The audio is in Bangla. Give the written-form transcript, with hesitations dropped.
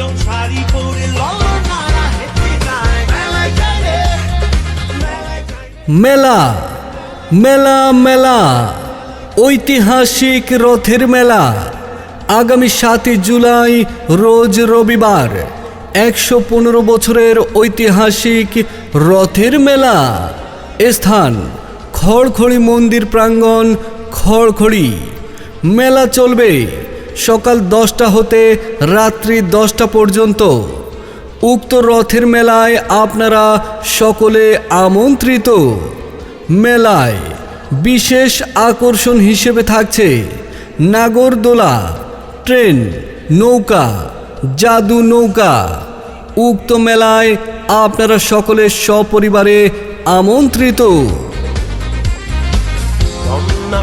রং শাড়ি পরে ললনারা হেঁটে যায় মেলায় যায় রে, মেলায় যায় রে। মেলা মেলা মেলা ঐতিহাসিক রথের মেলা আগামী 7 জুলাই রোজ রবিবার 115 বছরের ঐতিহাসিক রথের মেলা। স্থান খড়খড়ি মন্দির প্রাঙ্গণ, খড়খড়ি। মেলা চলবে সকাল 10টা হতে রাত্রি 10টা পর্যন্ত। উক্ত রথের মেলায় আপনারা সকলে আমন্ত্রিত। মেলায় বিশেষ আকর্ষণ হিসেবে থাকছে নাগরদোলা, ট্রেন, নৌকা, জাদু নৌকা। উক্ত মেলায় আপনারা সকলে সপরিবারে আমন্ত্রিত। রমনা